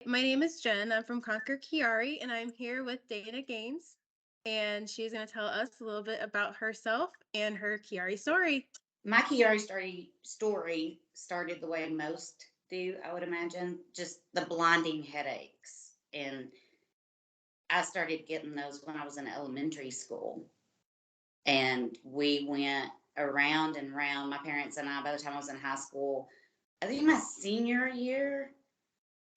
My name is Jen. I'm from Conquer Chiari, and I'm here with Dana Gaines. And she's going to tell us a little bit about herself and her Chiari story. My Chiari story started the way most do, I would imagine, just the blinding headaches. And I started getting those when I was in elementary school. And we went around and around, my parents and I, by the time I was in high school. I think my senior year,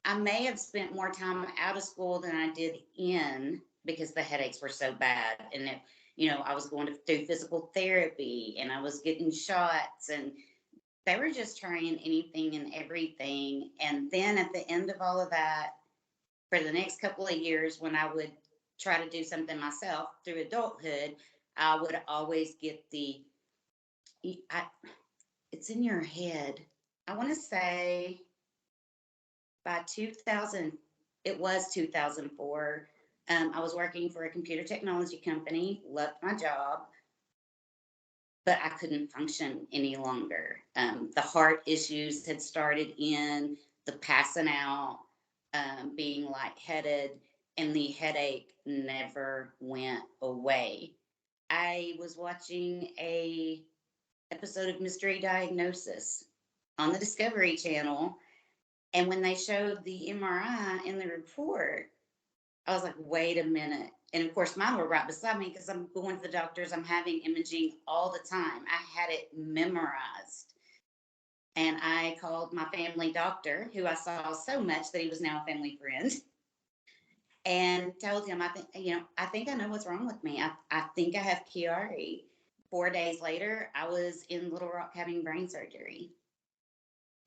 I may have spent more time out of school than I did in because the headaches were so bad. And I was going through physical therapy and I was getting shots, and they were just trying anything and everything. And then at the end of all of that, for the next couple of years, when I would try to do something myself through adulthood, I would always get it's in your head. I want to say by 2000, it was 2004. I was working for a computer technology company, loved my job, but I couldn't function any longer. The heart issues had started the passing out, being lightheaded, and the headache never went away. I was watching a episode of Mystery Diagnosis on the Discovery Channel, and when they showed the MRI in the report, I was like, wait a minute. And of course, mine were right beside me because I'm going to the doctors. I'm having imaging all the time. I had it memorized. And I called my family doctor, who I saw so much that he was now a family friend, and told him, I think I know what's wrong with me. I think I have Chiari. 4 days later, I was in Little Rock having brain surgery.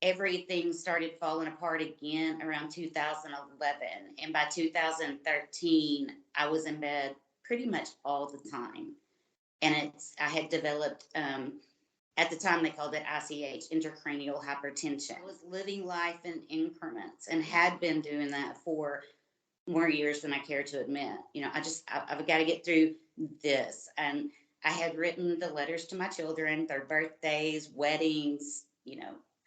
Everything started falling apart again around 2011. And by 2013, I was in bed pretty much all the time. And I had developed, at the time they called it ICH, intracranial hypertension. I was living life in increments and had been doing that for more years than I care to admit. I've got to get through this. And I had written the letters to my children, their birthdays, weddings,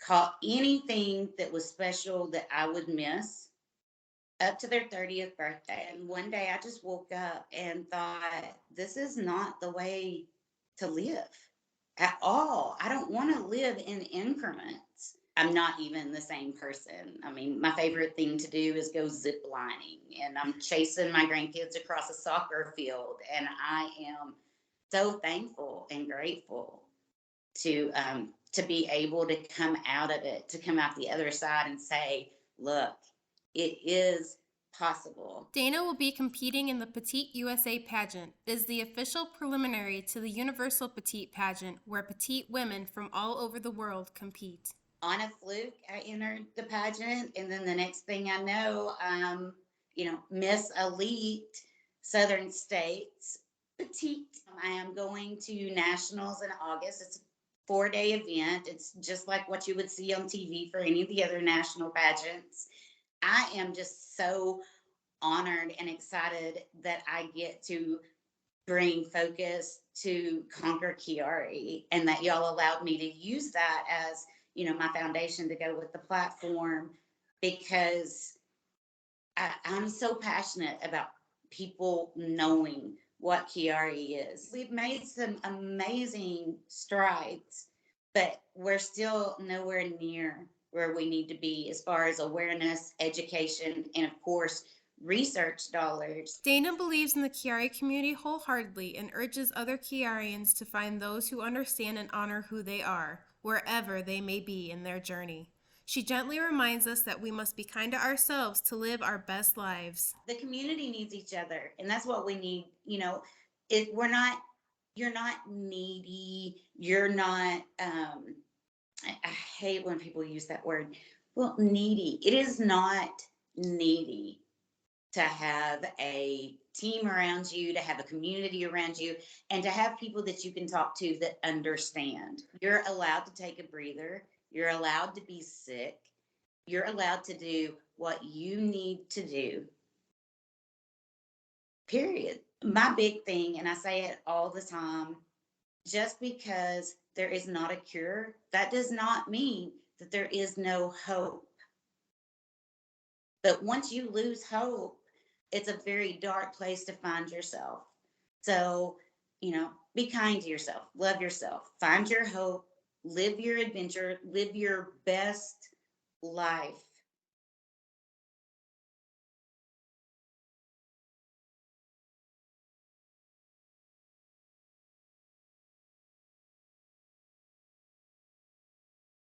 call anything that was special that I would miss up to their 30th birthday. And one day I just woke up and thought, this is not the way to live at all. I don't want to live in increments. I'm not even the same person. I mean, my favorite thing to do is go zip lining, and I'm chasing my grandkids across a soccer field. And I am so thankful and grateful to be able to come out of it, to come out the other side and say, look, it is possible. Dana will be competing in the Petite USA pageant. It is the official preliminary to the Universal Petite pageant, where petite women from all over the world compete. On a fluke, I entered the pageant, and then the next thing I know, Miss Elite Southern States Petite. I am going to nationals in August. It's a 4-day event. It's just like what you would see on TV for any of the other national pageants. I am just so honored and excited that I get to bring focus to Conquer Chiari, and that y'all allowed me to use that as, my foundation to go with the platform, because I'm so passionate about people knowing what Chiari is. We've made some amazing strides, but we're still nowhere near where we need to be as far as awareness, education, and of course, research dollars. Dana believes in the Chiari community wholeheartedly and urges other Chiarians to find those who understand and honor who they are, wherever they may be in their journey. She gently reminds us that we must be kind to ourselves to live our best lives. The community needs each other, and that's what we need. You're not needy. You're not, I hate when people use that word. Well, needy. It is not needy to have a team around you, to have a community around you, and to have people that you can talk to that understand. You're allowed to take a breather. You're allowed to be sick. You're allowed to do what you need to do. Period. My big thing, and I say it all the time, just because there is not a cure, that does not mean that there is no hope. But once you lose hope, it's a very dark place to find yourself. So, be kind to yourself, love yourself, find your hope, live your adventure, live your best life